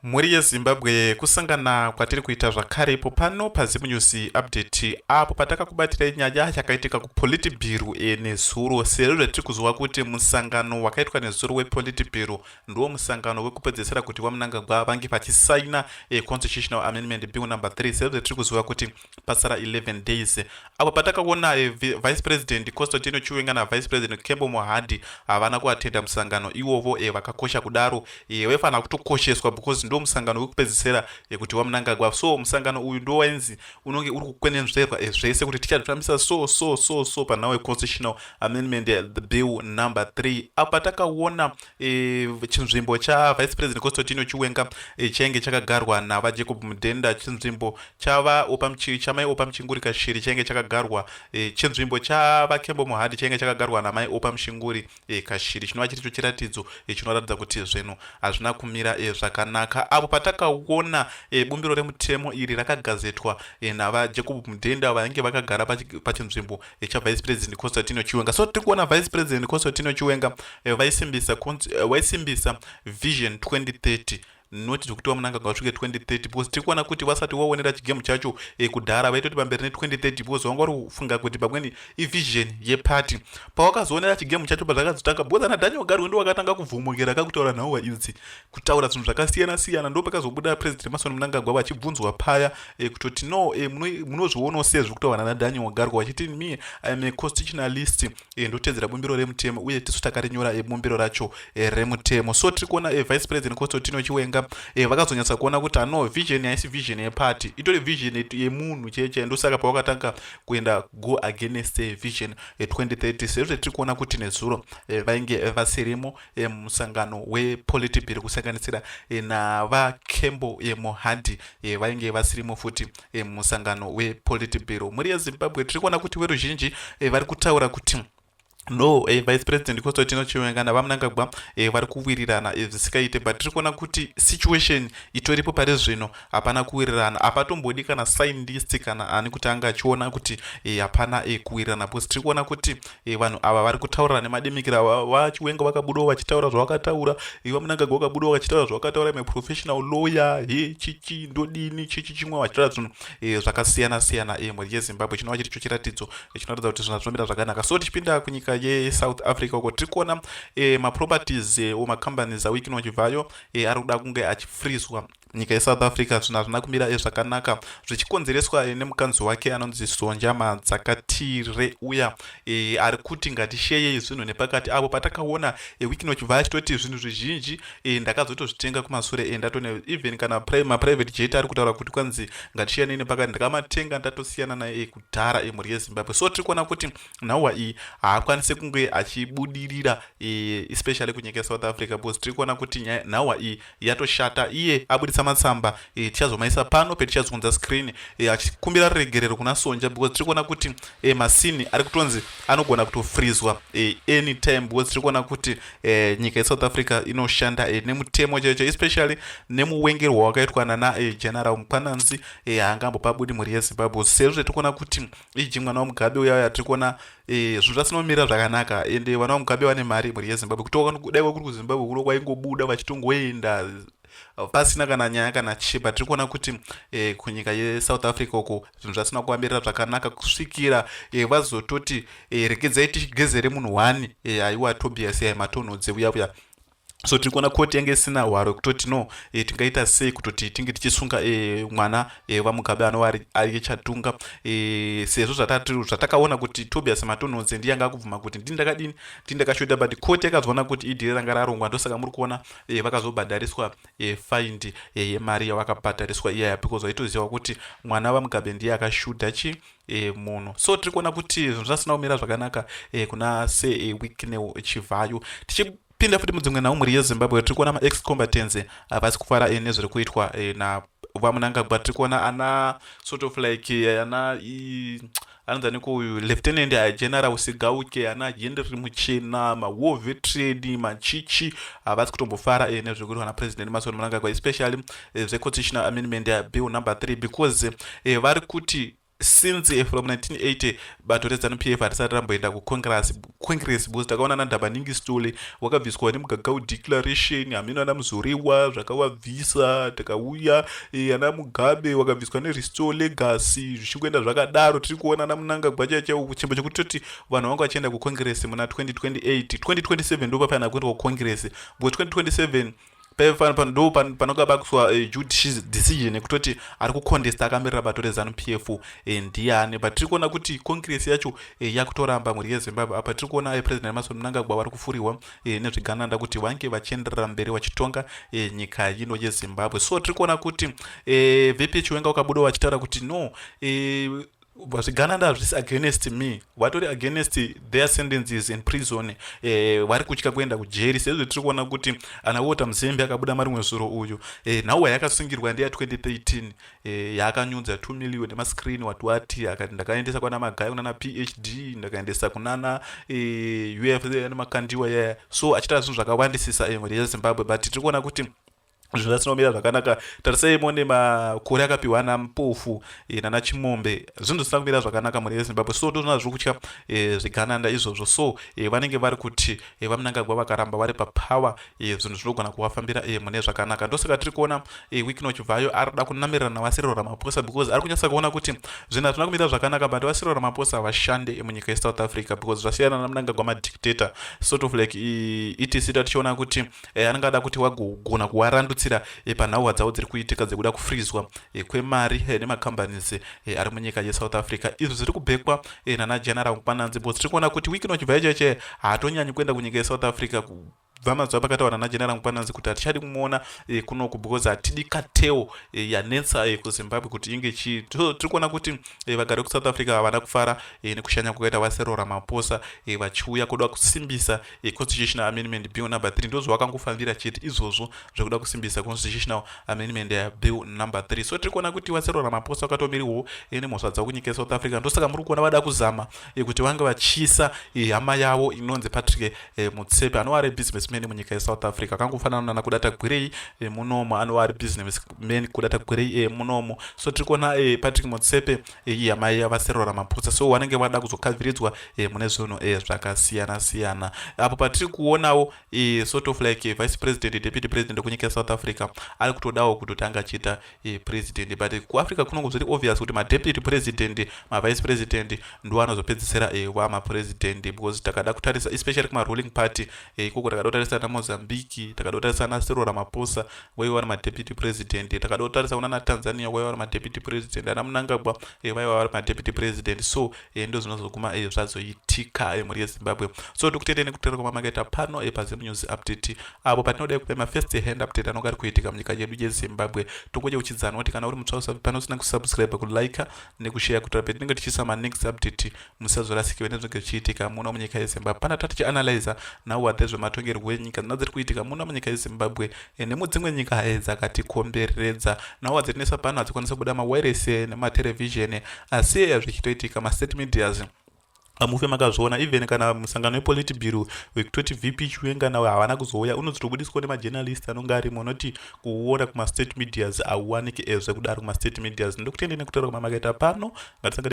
Muri yeZimbabwe kusangana kwatiri kuita zvakare ipo pano paZimu News update apo patakakubatira nyaya yakaitika kuPolitiburo nezuro, sezvo zvatiri kuziva kuti musangano wakaitwa nezuro wePolitiburo ndiwo musangano wekupedzisira kuti waMnangagwa vange vachisaina constitutional amendment bill number 3, sezvo zvatiri kuziva kuti pasara 11 days apo patakaona vice president Chiwenga navice president Mohadi havana kuatenda musangano iwovo vakakosha kudaro vaifanira kutokosheswa because ndo musangano wekupedzisira kuti waMnangagwa. So musangano uyu ndo wainzi unonge uri kukwenenzverwa zvese kuti tichazvifambisa so panhau constitutional amendment bill number 3 apo patakaona chinzvimbo chavice president Chiwenga chainge chakagarwa navaJacob Mudhenda, chinzvimbo chamai opa muchinguri Kashiri chainge chakagarwa, chinzvimbo chavaMohadi chainge chakagarwa namai opa muchinguri Kashiri, chinova chiri chiratidzo chinoratidza kuti zvinhu hazvina kumira zvakanaka. Apo patakaona bumbiro remutemo iri rakagazetwa navaJacob Mudhenda vainge vakagara pachinzvimbo chavice president Chiwenga. So tiri kuona vice president Chiwenga vaisimbisa vision 2030 noti zvekuti waMnangagwa vasvike 2030 because tiri kuona kuti vasati waonera chigemu chacho kudhara vaitoti pamberi ne2030 because vanga vari kufunga kuti pamweni ivision yepati pawakazoonera chigemu chacho pazvakazotanga because ana Daniel Garwe ndo wakatanga kuvhumukira kakutaura nhauwa idzi, kutaura zvinhu zvakasiyana siyana. ndo pakazobuda president Emmerson Mnangagwa vachibvunzwa paya kutoti no munozvionawo sezvo kutaura naDaniel Garwe vachiti me I am a constitutionalist, ndotedzera bumbiro remutemo uye tisu takarinyora bumbiro racho remutemo. So tiri kuona vice president Chiwenga vakazonyatsa kuona kuti no vision haisi vision yepati, itori vision yemunhu cheche, ndosaka pavakatanga kuenda go against vision 2030. sezvo tiri kuona kuti nezuro vainge vasirimo musangano wePolitiburo kusanganisira navaMohadi vainge vasirimo futi musangano wePolitiburo. Muri yeZimbabwe tiri kuona kuti veruzhinji vari kutaura kuti no vice president Chiwenga navaMnangagwa vari kuwirirana zvisikaite, but tiri kuona kuti situation itoripo pari zvino hapana kuwirirana, hapatombodi kana scientist kana ani kuti anga achiona kuti hapana kuwirirana because tiri kuona kuti vanhu ava vari kutaurira nemademikira vaChiwenga vakabudawo vachitaura zvavakataura, vaMnangagwa vakabudawo vachitaura zvavakataura, professional lawyer chichi ndodini chichi chimwe vachitaura zvinhu zvakasiyana siyana muri yeZimbabwe. Chinova chiricho chiratidzo chinoratidza kuti zvinhu zvinomira zvakanaka. So tichipinda kunyika yeSouth Africa uko tiri kuona maproperties omacompanies awiki nochibvayo ari kuda kunge achifrizwa nyika yeSouth Africa. zvinhu hazvina kumira zvakanaka zvichikonzereswa nemukanzi wake anonzi Sonja Madzakatire uya ari kuti ngatisheye zvinhu nepakati. apo patakaona wiki nochibvayo achitoti zvinhu zvizhinji ndakazotozvitenga kumashure ndatone even kana maprivate jet ari kutaura kuti kwanzi ngatishiyane nepakati ndakamatenga ndatosiyana naye kudhara muri yeZimbabwe. So tiri kuona kuti nhauwa iyi haakwanisi kunge achibudirira especially kunyika yeSouth Africa because tiri kuona kuti nhauwa iyi yatoshata. Iye abudisa matsamba tichazomaisa pano petichazounza screen achikumbira regerero kuna Sonja because tiri kuona kuti masini ari kutonzi anogona kutofrizwa anytime because tiri kuona kuti nyika yeSouth Africa inoshanda nemutemo chaicho especially nemuwengerwa wakaitwa naGeneral Mukwananzi haangambopabudi muri yeZimbabwe. sezvo tiri kuona kuti iji mwana waMugabe uya tiri kuona zvinhu zvasinomira zvakanaka ende vana vaMugabe vane mari muri yeZimbabwe, kutoka kudai kuri kuZimbabwe kuno kwaingobuda vachitongoenda pasina kana nyaya kana chipa. tiri kuona kuti kunyika yeSouth Africa uko zvinhu zvasina kuambirira zvakanaka kusvikira vazototi regedzai tichigezere munhu wani aiwa Tobias matonhodze uya. So tiri kuona koti yange isina hwaro kutoti no tingaita sei kutoti tinge tichisunga mwana vaMugabe anova ari chatunga sezvo zvatakaona kuti Tobias matonhodze ndiye anga akubvuma kuti ndindakadini ndindakashoda, but koti yakazoona kuti idhiri ranga rarongwa. ndosaka muri kuona vakazobhadhariswa find yemari yavakabhadhariswa iyaya because vaitoziva kuti mwana vaMugabe ndiye akashuda munhu. So tiri kuona kuti zvinhu zvasina kumira zvakanaka kuna wiki nechivhayo. Tichipinda futi mudzimwe nhau muri yeZimbabwe tiri kuona ma-ex combatants havasi kufara nezviri kuitwa vaMnangagwa. tiri kuona ana sort of like anonzi nekuyu lieutenant general Sigauke, ana Henry Muchena, war veteran machichi havasi kutombofara nezviri kuitwa napresident Emmerson Mnangagwa especially the constitutional amendment bill number 3 because vari kuti since from 1980 bato reZANU-PF harisati ramboenda kucongress because takaona naNdabaningi Stole wakabviswa neMugagau declaration, hamina naMuzoriwa zvakawabvisa, takauya ana Mugabe wakabviswa neRestore Legacy, zvichikuenda zvakadaro. Tiri kuona naMnangagwa chaicho chimbo chekutoti vanhu vanga vachienda kucongress muna 2028 2027 ndo papana kuenda kucongress because 2027 ndo panokabakiswa judicial decision ekutoti ari kucontesta akamirira bato reZANU-PF ndiani. But tiri kuona kuti congress yacho yakutoramba mhuri yeZimbabwe. Apa tiri kuona president Emmerson Mnangagwa vari kufuriwa nezvigananda kuti vange vachienderera mberi vachitonga nyika ino yeZimbabwe. So tiri kuona kuti VP Chiwenga wakabuda vachitaura kuti no, zvigananda hazvisi against me, vatori against their sentences in prison, vari kutya kuenda kujeri. Sezvo tiri kuona kuti ana Walter Muzembe akabuda marimwe zuro uyu nhau yayakasungirwa ndeya 2013 yaakanyunza 2 million nemascreen watu vati akati ndakaendesa kwana Magai kunana PhD, ndakaendesa kunana UF nemakandiwa yaya. So achitaura zvinhu zvakawandisisa mhuri yeZimbabwe. But tiri kuona kuti zvinhu zvasinomira zvakanaka. Tarisai mone makore akapiwa naMpofu nanaChimombe, zvinhu zvisina kumira zvakanaka mhuri yeZimbabwe. So ndozvona zviri kutya zvigananda izvozvo. So vanenge vari kuti vaMnangagwa vakaramba vari papower, zvinhu zvinogona kuvafambira mune zvakanaka. Ndosaka tiri kuona wiki nochibvayo arida kunamirana naVasiriro Ramaphosa because ari kunyatsa kuona kuti zvinhu hazvina kumira zvakanaka. But Vasiriro Ramaphosa havashande munyika yeSouth Africa because zvasiyana naMnangagwa madictator sort of like etc. Tichiona kuti anenge ada kuti wagona kuwarandutsira panhau dzavo dziri kuitika dzekuda kufrizwa kwemari nemacompanies ari munyika yeSouth Africa. Izvo zviri kubhekwa nanaGeneral Mukwananzi because tiri kuona kuti wiki nochibva chaiche haatonyanyi kuenda kunyika yeSouth Africa. Kubva mazuva pakataura naGeneral Mukwananzi kuti hatichadi kumuona kunoku because hatidi kateo yanetsa kuZimbabwe kuti inge chii. Tiri kuona kuti vagari kuSouth Africa havana kufara nekushanya kwakaita Vasiriro Ramaphosa vachiuya kuda kusimbisa constitutional amendment bill number 3. Ndozvo vakangofambira chete izvozvo zvekuda kusimbisa constitutional amendment bill number 3. So tiri kuona kuti Vasiriro Ramaphosa vakatomiriwo nemhosva dzavo kunyika yeSouth Africa. Ndosaka muri kuona vada kuzama kuti vange vachiisa hama yavo inonzi Patrick Motsepe anova ari businessman munyika yeSouth Africa. Akangofanana naKudata Gwirei munomo, anova ari businessman Kudata Gwirei munomo. So tiri kuona Patrick Motsepe hama yaVasiriro Ramaphosa. So vanenge vada kuzokavhiridzwa mune zvinhu zvakasiyana siyana. Apo patiri kuonawo sort of like vice president deputy president kunyika yeSouth Africa ari kutodawo kutoti anga achiita president. But kuAfrica kunongo zviri obvious kuti madeputy president mavice president ndo anozopedzisira vamapresident because takada kutarisa especially kumaruling party ikoko takada kutarisa naMozambique, takada kutarisa naCyril Ramaphosa vaiva vari madeputy president, takada kutarisa kuna naTanzania vaiva vari madeputy president, ana Mnangagwa vaiva vari madeputy president. So ndo zvinozoguma zvazoitika mhuri yeZimbabwe. So tikutendei nekutera kwamakaita pano paZim News Update apo patinoda kupa mafirst hand update anonga ari kuitika munyika yedu yeZimbabwe. Tongoje uchidzana kuti kana uri mutsva usapi pano usina kusubscribe, kulike nekushare kuti patinenge tichiisa next update musazorasikiwe nezvinenge zvichiitika muno munyika yeZimbabwe. Pana tatichianalyza nawo zvezvematongerwo enyika dziri kuitika muno munyika yeZimbabwe nemudzimwe nyika dzakatikomberedza. Nawo dzetinesa pano hadzikwanisa kubuda mawireless nematelevision asi zvichitoitika mastate medias amufe makazviona. Even kana musangano wePolitiburo wekutoti VP Chiwenga nawo havana kuzouya, unozotobudiswa nemajournalist anonga arimo, noti kuona kumastate medias auwaniki zvekudaro kumastate medias. Ndokutendei nekutaura kwamakaita pano.